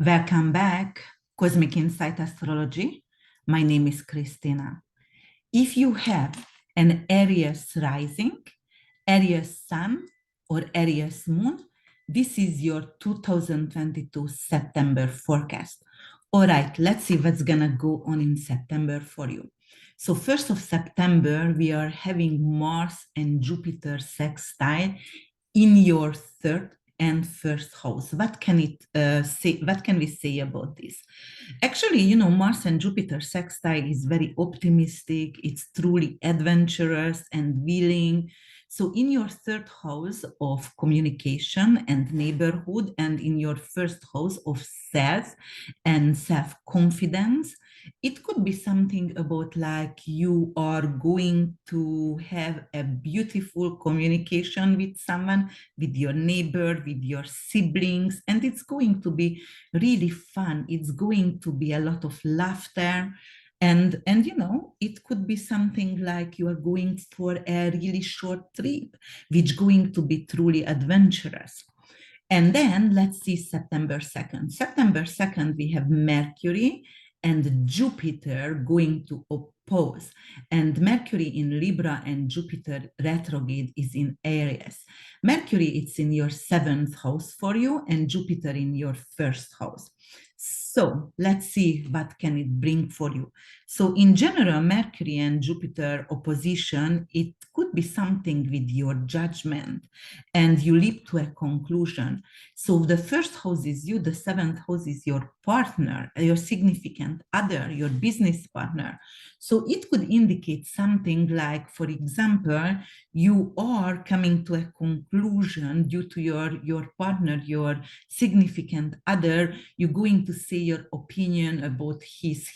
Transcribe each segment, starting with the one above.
Welcome back, Cosmic Insight Astrology. My name is Christina. If you have an Aries rising, Aries sun, or Aries moon, this is your 2022 September forecast. All right, let's see what's gonna go on in September for you. So 1st of September, we are having Mars and Jupiter sextile in your third and first house. What can it say? What can we say about this? Actually, Mars and Jupiter sextile is very optimistic. It's truly adventurous and willing. So, in your third house of communication and neighborhood, and in your first house of self and self confidence, it could be something about like you are going to have a beautiful communication with someone, with your neighbor, with your siblings, and it's going to be really fun. It's going to be a lot of laughter. And it could be something like you are going for a really short trip, which is going to be truly adventurous. And then let's see September 2nd. September 2nd, we have Mercury and Jupiter going to oppose. And Mercury in Libra and Jupiter retrograde is in Aries. Mercury, it's in your seventh house for you, and Jupiter in your first house. So let's see what can it bring for you. So in general, Mercury and Jupiter opposition, it could be something with your judgment, and you leap to a conclusion. So the first house is you, the seventh house is your partner, your significant other, your business partner. So it could indicate something like, for example, you are coming to a conclusion due to your partner, your significant other. You're going to say your opinion about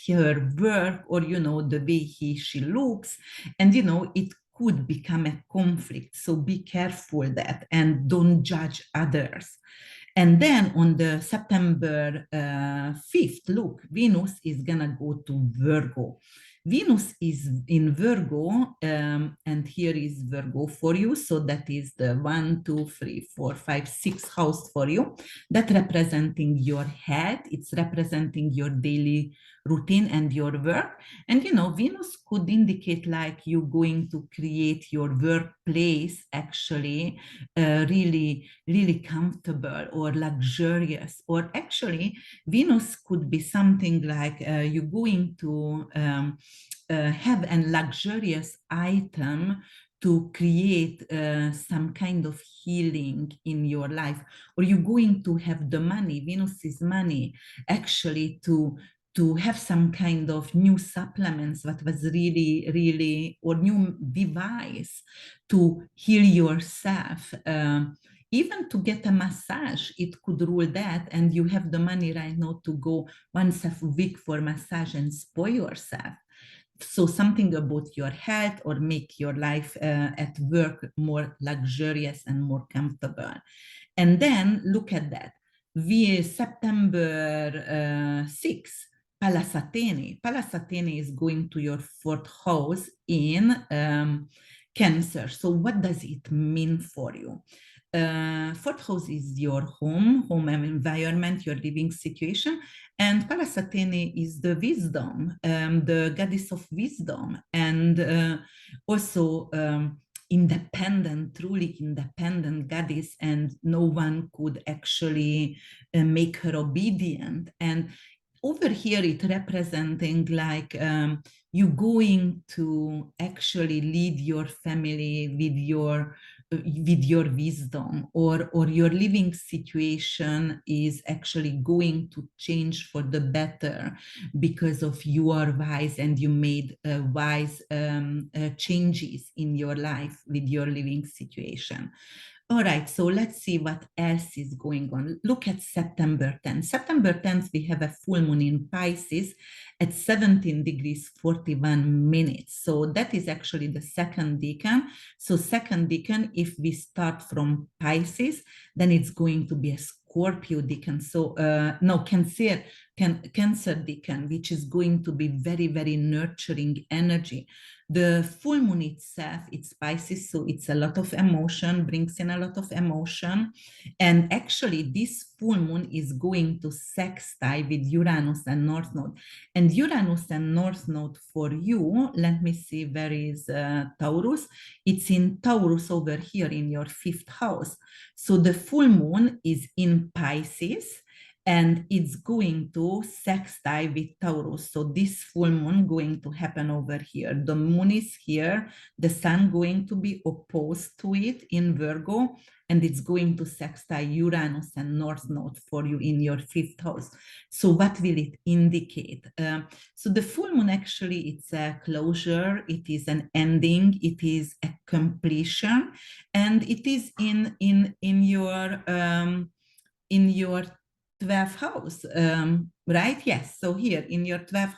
her work, or the way she looks, and it could become a conflict. So be careful that, and don't judge others. And then on the September 5th, look, Venus is gonna go to Virgo. Venus is in Virgo, and here is Virgo for you. So that is the 1, 2, 3, 4, 5, 6 house for you. That representing your head. It's representing your daily routine and your work. And Venus could indicate like you're going to create your workplace actually really, really comfortable or luxurious. Or actually, Venus could be something like you're going to have a luxurious item to create some kind of healing in your life, or you're going to have the money. Venus is money, actually, to have some kind of new supplements that was really, really, or new device to heal yourself. Even to get a massage, it could rule that, and you have the money right now to go once a week for massage and spoil yourself. So something about your health, or make your life at work more luxurious and more comfortable. And then look at that. September 6th, Pallas Athene. Pallas Athene is going to your fourth house in Cancer. So what does it mean for you? Fourth house is your home environment, your living situation, and Pallas Athene is the wisdom, the goddess of wisdom, and also independent, truly independent goddess, and no one could actually make her obedient. And over here, it representing like you going to actually lead your family with your wisdom, or your living situation is actually going to change for the better because of you are wise, and you made wise changes in your life with your living situation. All right, so let's see what else is going on. Look at September 10th. September 10th, we have a full moon in Pisces at 17 degrees 41 minutes. So that is actually the second decan. So second decan, if we start from Pisces, then it's going to be a Scorpio decan. So no, Cancer decan, which is going to be very, very nurturing energy. The full moon itself, it's Pisces, so it's a lot of emotion, brings in a lot of emotion. And actually, this full moon is going to sextile with Uranus and North Node. And Uranus and North Node for you, let me see, where is Taurus? It's in Taurus over here in your fifth house. So the full moon is in Pisces, and it's going to sextile with Taurus. So this full moon going to happen over here. The moon is here, the sun going to be opposed to it in Virgo, and it's going to sextile Uranus and North Node for you in your fifth house. So what will it indicate? So the full moon, actually, it's a closure, it is an ending, it is a completion, and it is in your 12th house, right? Yes. So here in your 12th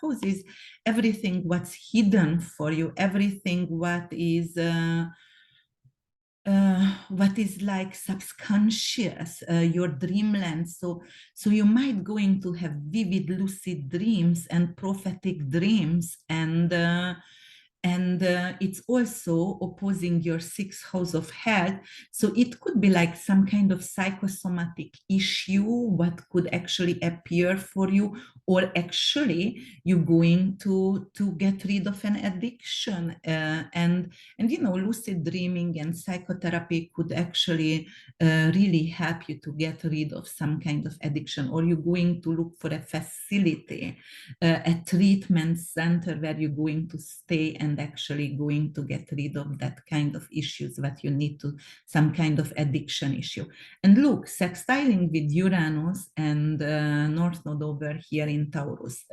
house is everything what's hidden for you, everything what is like subconscious, your dreamland. So you might going to have vivid lucid dreams and prophetic dreams, and it's also opposing your sixth house of health. So it could be like some kind of psychosomatic issue what could actually appear for you, or actually you're going to get rid of an addiction, and lucid dreaming and psychotherapy could actually really help you to get rid of some kind of addiction, or you're going to look for a facility, a treatment center where you're going to stay and actually going to get rid of that kind of issues that you need to, some kind of addiction issue. And look, sextiling with Uranus and North Node over here in Taurus.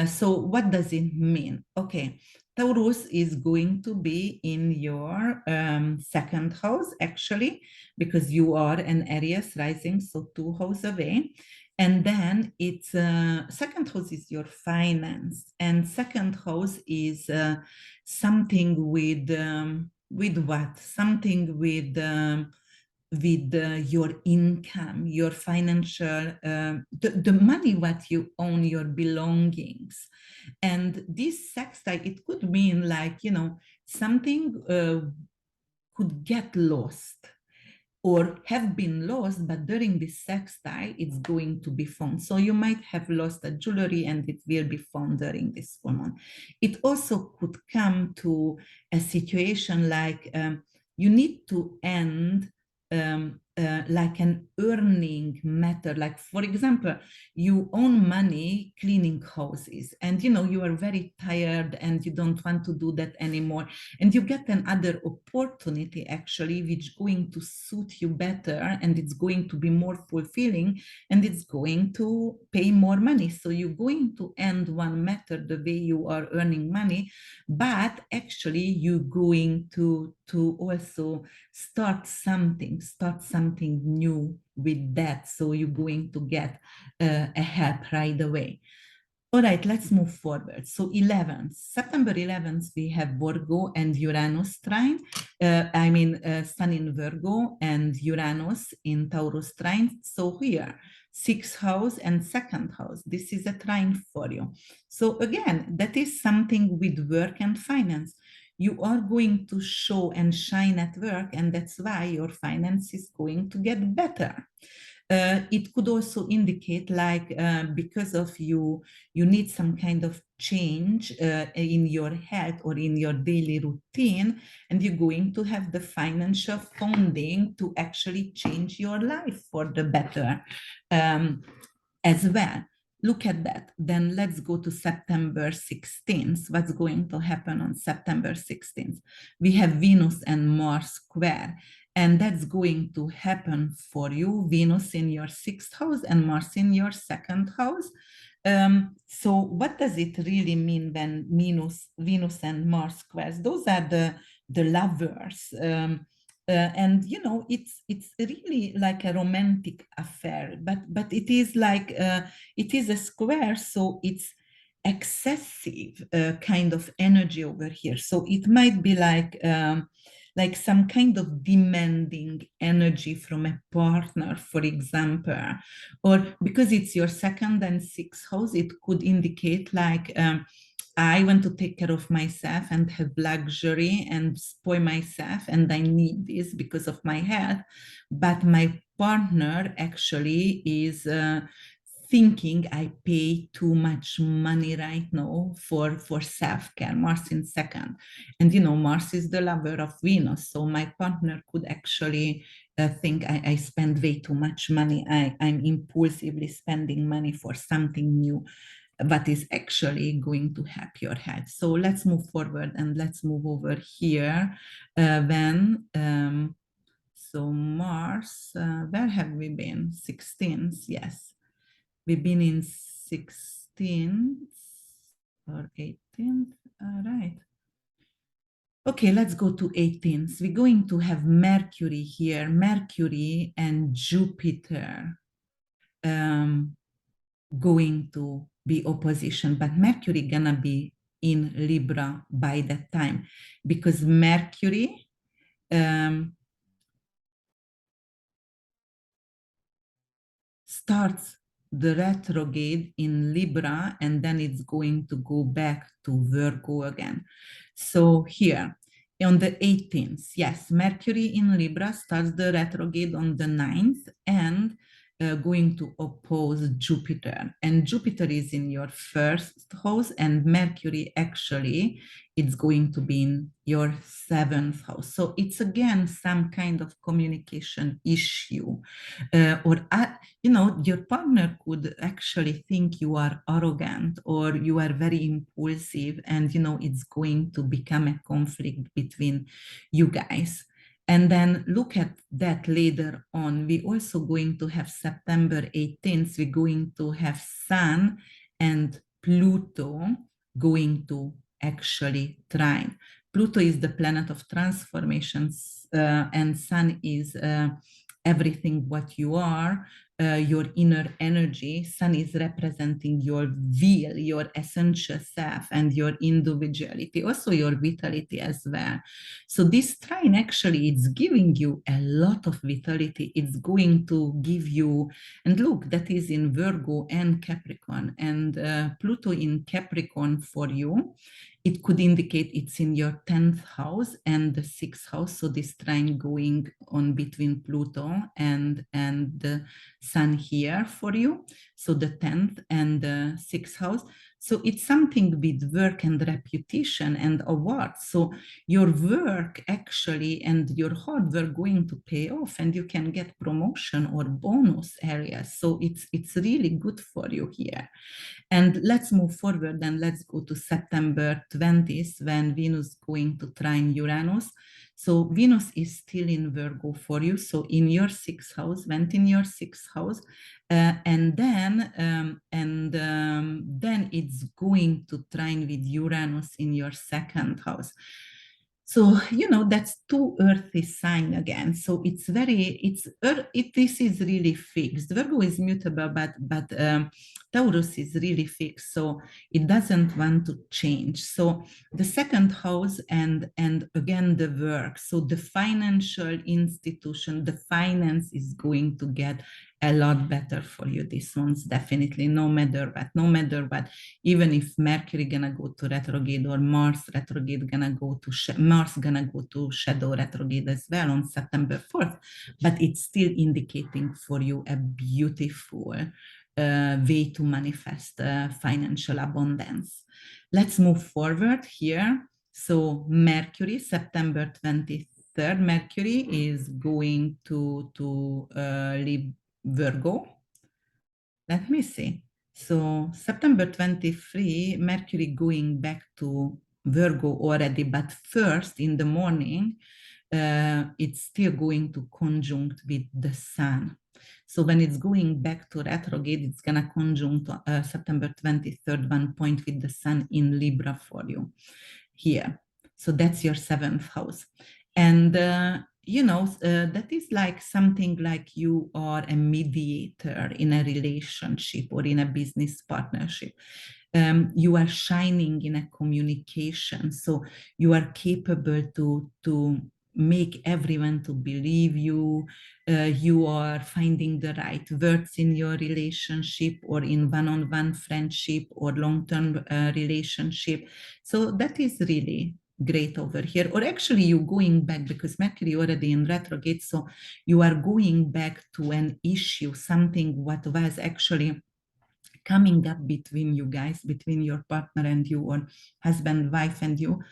So what does it mean? Okay, Taurus is going to be in your second house, actually, because you are an Aries rising, so 2 houses away. And then it's second house is your finance, and second house is something with what? Something with your income, your financial, the money what you own, your belongings. And this sextile, it could mean like, something could get lost or have been lost, but during this sextile, it's going to be found. So you might have lost a jewelry and it will be found during this full moon. It also could come to a situation like you need to end like an earning matter. Like, for example, you own money cleaning houses, and you are very tired and you don't want to do that anymore, and you get another opportunity actually which going to suit you better, and it's going to be more fulfilling, and it's going to pay more money. So you're going to end one method, the way you are earning money, but actually you're going to also start something new with that. So you're going to get a help right away. All right, let's move forward. So 11th, September 11th, we have Virgo and Uranus trine. Sun in Virgo and Uranus in Taurus trine. So here, sixth house and second house. This is a trine for you. So again, that is something with work and finance. You are going to show and shine at work, and that's why your finance is going to get better. It could also indicate like because of you need some kind of change in your health or in your daily routine, and you're going to have the financial funding to actually change your life for the better as well. Look at that. Then let's go to September 16th. What's going to happen on September 16th? We have Venus and Mars square, and that's going to happen for you. Venus in your sixth house and Mars in your second house. So what does it really mean when Venus and Mars squares? Those are the lovers. And it's really like a romantic affair, but it is like it is a square, so it's excessive kind of energy over here. So it might be like like some kind of demanding energy from a partner, for example, or because it's your second and sixth house, it could indicate like, I want to take care of myself and have luxury and spoil myself, and I need this because of my health. But my partner actually is thinking I pay too much money right now for self-care. Mars in second. And Mars is the lover of Venus. So my partner could actually think I spend way too much money. I'm impulsively spending money for something new that is actually going to help your health. So let's move forward and let's move over here. So Mars, where have we been? 16th, yes. We've been in 16th or 18th, right. Okay, let's go to 18th. We're going to have Mercury here, Mercury and Jupiter. Going to be opposition, but Mercury gonna be in Libra by that time, because Mercury starts the retrograde in Libra, and then it's going to go back to Virgo again. So here on the 18th, yes, Mercury in Libra starts the retrograde on the 9th, and going to oppose Jupiter. And Jupiter is in your first house, and Mercury actually it's going to be in your seventh house. So it's again some kind of communication issue, your partner could actually think you are arrogant or you are very impulsive, and it's going to become a conflict between you guys. And then look at that later on. We're also going to have September 18th, we're going to have Sun and Pluto going to actually trine. Pluto is the planet of transformations, and Sun is everything what you are, your inner energy. Sun is representing your will, your essential self, and your individuality, also your vitality as well. So this trine actually it's giving you a lot of vitality. It's going to give you, and look, that is in Virgo and Capricorn, and Pluto in Capricorn for you. It could indicate it's in your 10th house and the 6th house. So this trine going on between Pluto and the Sun here for you. So the 10th and the 6th house. So it's something with work and reputation and awards. So your work actually and your hard work going to pay off, and you can get promotion or bonus areas. So it's really good for you here. And let's move forward and let's go to September 20th, when Venus going to trine Uranus. So Venus is still in Virgo for you. So in your sixth house, went in your sixth house, and then it's going to trine with Uranus in your second house. So that's two earthy sign again. So this is really fixed. Virgo is mutable, but Taurus is really fixed. So it doesn't want to change. So the second house and again the work. So the financial institution, the finance is going to get a lot better for you. This one's definitely, no matter what, even if Mercury gonna go to retrograde or Mars retrograde gonna go to Mars gonna go to shadow retrograde as well on September 4th, but it's still indicating for you a beautiful way to manifest financial abundance. Let's move forward here. So Mercury, September 23rd, Mercury is going to leave Virgo. Let me see. So September 23, Mercury going back to Virgo already, but first in the morning, it's still going to conjunct with the Sun. So when it's going back to retrograde, it's going to conjunct September 23rd, 1 point with the Sun in Libra for you here. So that's your seventh house. And that is like something like you are a mediator in a relationship or in a business partnership. You are shining in a communication, so you are capable to make everyone to believe you. You are finding the right words in your relationship or in one-on-one friendship or long-term relationship. So that is really great over here. Or actually you going back, because Mercury already in retrograde, so you are going back to an issue, something what was actually coming up between you guys, between your partner and you, or husband, wife and you,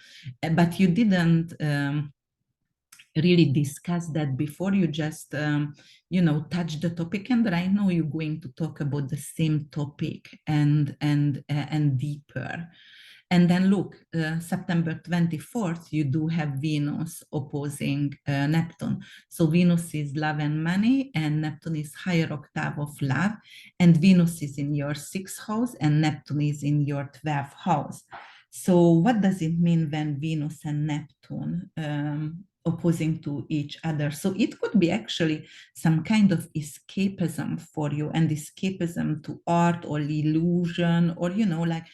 but you didn't really discuss that before. You just touch the topic, and right now you're going to talk about the same topic and deeper. And then look, September 24th, you do have Venus opposing Neptune. So Venus is love and money, and Neptune is higher octave of love. And Venus is in your 6th house, and Neptune is in your 12th house. So what does it mean when Venus and Neptune opposing to each other? So it could be actually some kind of escapism for you, and escapism to art or illusion, or like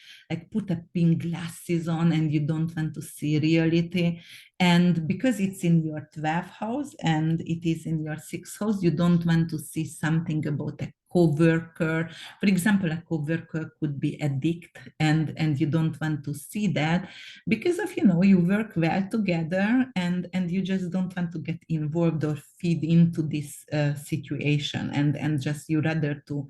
put a pink glasses on and you don't want to see reality. And because it's in your 12th house and it is in your 6th house, you don't want to see something about a co-worker. For example, a co-worker could be addict, and you don't want to see that, because of you work well together, and you just don't want to get involved or feed into this situation, and just you rather to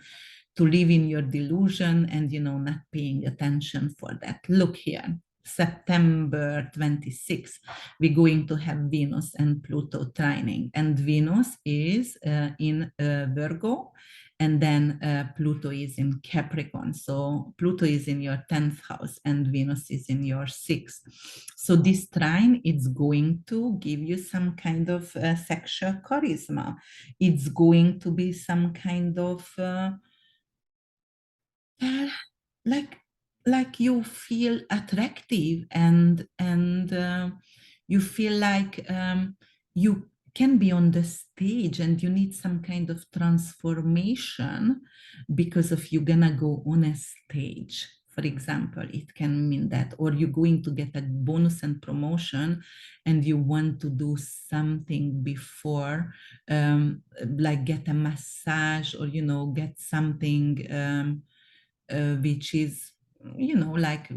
live in your delusion and not paying attention for that. Look here, September 26th, we're going to have Venus and Pluto trining, and Venus is in Virgo, and then Pluto is in Capricorn. So Pluto is in your 10th house and Venus is in your 6th. So this trine, it's going to give you some kind of sexual charisma. It's going to be some kind of uh, like you feel attractive, and you feel like you can be on the stage, and you need some kind of transformation because of you gonna go on a stage. For example, it can mean that, or you're going to get a bonus and promotion and you want to do something before, like get a massage, or get something which is like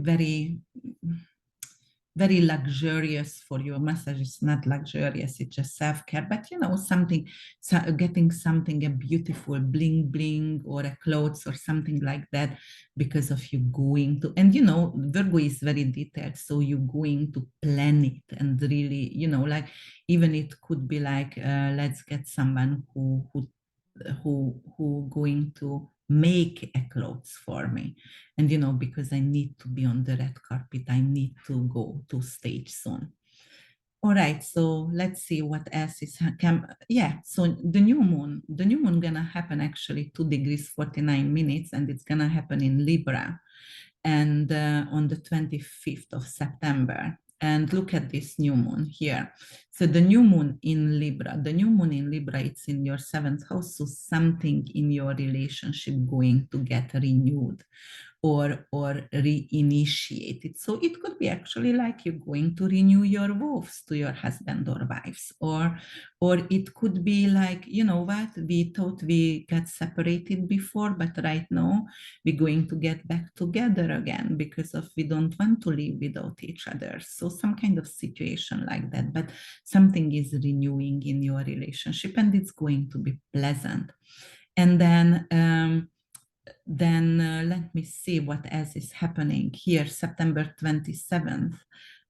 very luxurious for you. Massage is not luxurious, it's just self-care, but something, so getting something, a beautiful bling bling or a clothes or something like that, because of you going to, and Virgo is very detailed, so you're going to plan it, and really like, even it could be like, let's get someone who going to make a clothes for me, and because I need to be on the red carpet, I need to go to stage soon. All right, so let's see what else is yeah. So the new moon gonna happen actually 2 degrees 49 minutes, and it's gonna happen in Libra, and on the 25th of September. And look at this new moon here. So the new moon in Libra, it's in your 7th house. So something in your relationship going to get renewed or reinitiated. So it could be actually like you're going to renew your vows to your husband or wives, or it could be like, what, we thought we got separated before, but right now we're going to get back together again because of we don't want to live without each other. So some kind of situation like that, but something is renewing in your relationship, and it's going to be pleasant. And then let me see what else is happening here. September 27th,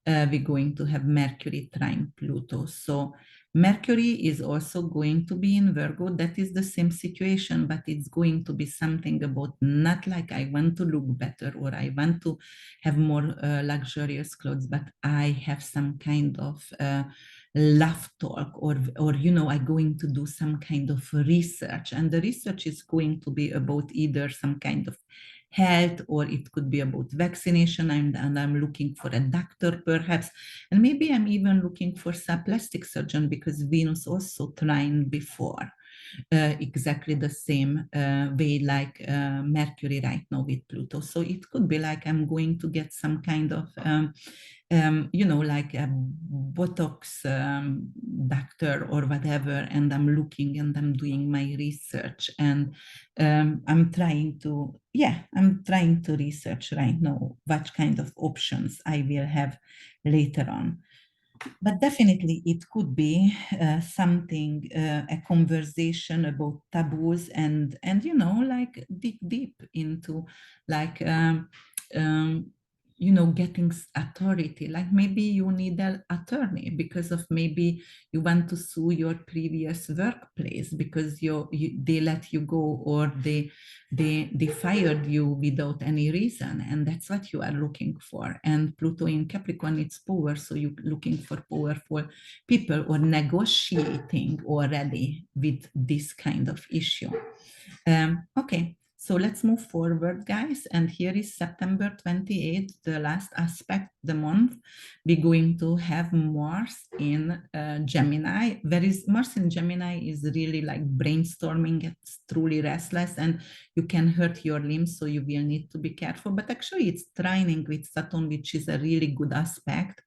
we're going to have Mercury trine Pluto. So Mercury is also going to be in Virgo. That is the same situation, but it's going to be something about not like I want to look better or I want to have more luxurious clothes, but I have some kind of love talk, or I'm going to do some kind of research, and the research is going to be about either some kind of health, or it could be about vaccination, and I'm looking for a doctor perhaps, and maybe I'm even looking for some plastic surgeon, because Venus also trine before. exactly the same way like Mercury right now with Pluto. So it could be like I'm going to get some kind of like a Botox doctor or whatever, and I'm looking and I'm doing my research, and I'm trying to research right now what kind of options I will have later on. But definitely it could be something, a conversation about taboos, and like dig deep into like um, getting authority. Like maybe you need an attorney because of maybe you want to sue your previous workplace because they let you go, or they fired you without any reason, and that's what you are looking for. And Pluto in Capricorn, it's power, so you're looking for powerful people or negotiating already with this kind of issue. Okay, so let's move forward, guys. And here is September 28th, the last aspect, the month. We're going to have Mars in Gemini. There is Mars in Gemini is really like brainstorming. It's truly restless, and you can hurt your limbs, so you will need to be careful. But actually, it's trining with Saturn, which is a really good aspect.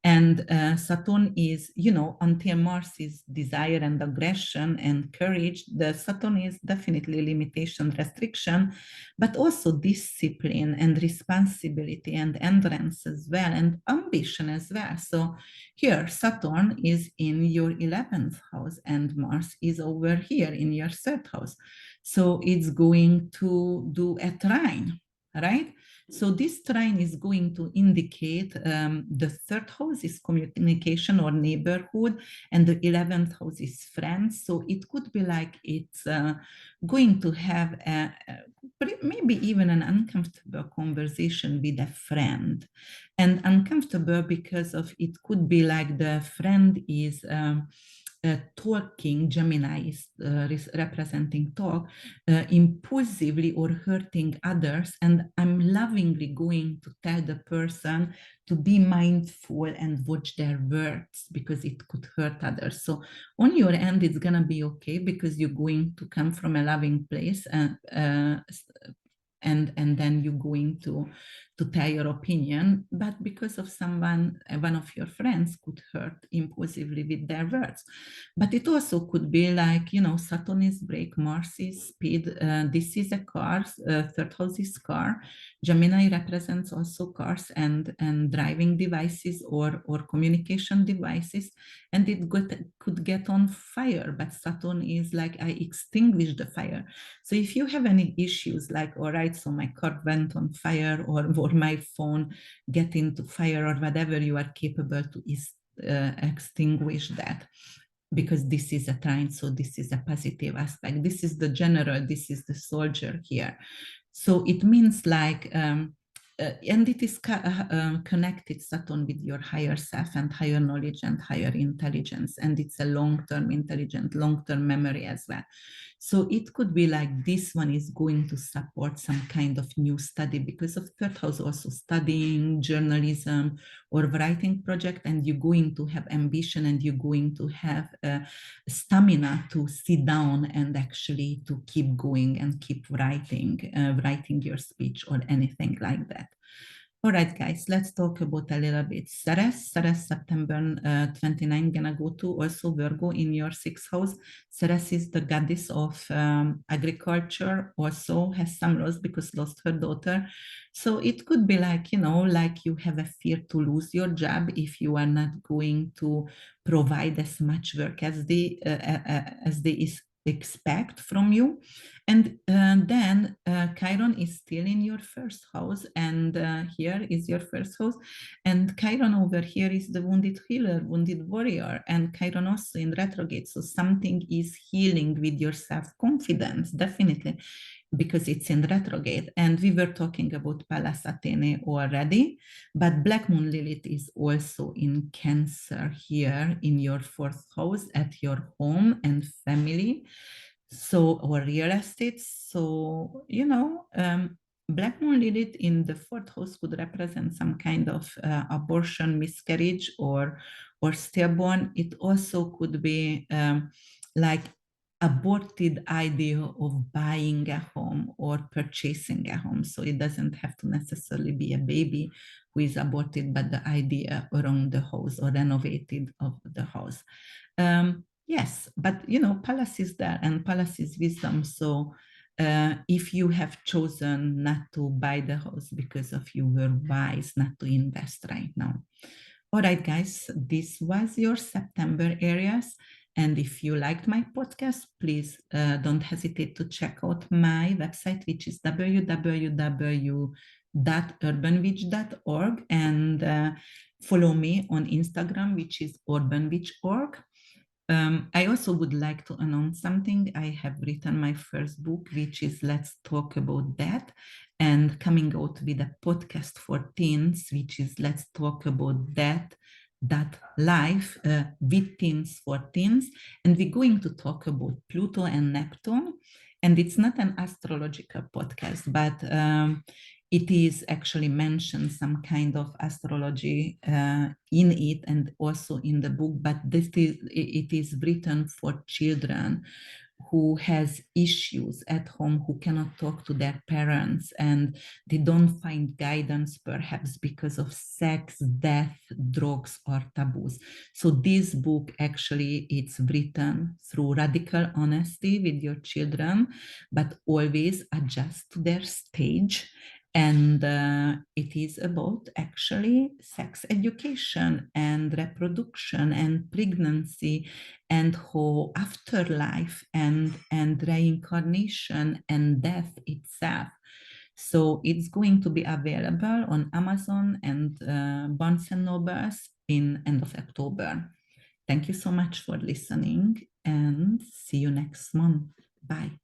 And Saturn is, until Mars is desire and aggression and courage, the Saturn is definitely limitation, restriction, but also discipline and responsibility and endurance as well, and ambition as well. So here, Saturn is in your 11th house and Mars is over here in your third house. So it's going to do a trine, right? So this trine is going to indicate the third house is communication or neighborhood, and the 11th house is friends. So it could be like it's going to have maybe even an uncomfortable conversation with a friend. And uncomfortable because of it could be like the friend is talking, Gemini is representing talk, impulsively or hurting others. And I'm lovingly going to tell the person to be mindful and watch their words because it could hurt others. So on your end, it's going to be okay because you're going to come from a loving place, and then you're going to tell your opinion, but because of someone, one of your friends could hurt impulsively with their words. But it also could be like, Saturn is brake, Mars is speed, this is a car, third house is car, Gemini represents also cars and driving devices or communication devices, and could get on fire, but Saturn is like, I extinguish the fire. So if you have any issues like, all right, so my car went on fire, or my phone get into fire, or whatever, you are capable to extinguish that, because this is a trine, so this is a positive aspect. This is the general, this is the soldier here. So it means like, and it is connected, Saturn, with your higher self and higher knowledge and higher intelligence. And it's a long-term intelligent, long-term memory as well. So it could be like this one is going to support some kind of new study because of third house also studying journalism or writing project, and you're going to have ambition and you're going to have stamina to sit down and actually to keep going and keep writing your speech or anything like that. All right, guys, let's talk about a little bit Ceres. Ceres, September 29, gonna go to also Virgo in your sixth house. Ceres is the goddess of agriculture, also has some loss because lost her daughter. So it could be like, like you have a fear to lose your job if you are not going to provide as much work as they expect from you. And then Chiron is still in your first house, and here is your first house. And Chiron over here is the wounded healer, wounded warrior, and Chiron also in retrograde. So something is healing with your self-confidence, definitely, because it's in retrograde. And we were talking about Pallas Athene already, but Black Moon Lilith is also in Cancer here in your fourth house at your home and family. So, or real estate. So, Black Moon Lilith in the fourth house could represent some kind of abortion, miscarriage, or stillborn. It also could be like aborted idea of buying a home or purchasing a home. So it doesn't have to necessarily be a baby who is aborted, but the idea around the house or renovated of the house. Yes, but Pallas is there and Pallas is wisdom. So if you have chosen not to buy the house because of you were wise not to invest right now. All right, guys, this was your September Aries. And if you liked my podcast, please don't hesitate to check out my website, which is www.urbanwitch.org, and follow me on Instagram, which is urbanwitch.org. I also would like to announce something. I have written my first book, which is Let's Talk About That, and coming out with a podcast for teens, which is Let's Talk About That life with teens for teens. And we're going to talk about Pluto and Neptune. And it's not an astrological podcast, but it is actually mentioned some kind of astrology in it and also in the book, but it is written for children who has issues at home, who cannot talk to their parents, and they don't find guidance perhaps because of sex, death, drugs, or taboos. So this book actually, it's written through radical honesty with your children, but always adjust to their stage. And it is about actually sex education and reproduction and pregnancy and whole afterlife and reincarnation and death itself. So it's going to be available on Amazon and Barnes and Nobles in end of October. Thank you so much for listening and see you next month. Bye.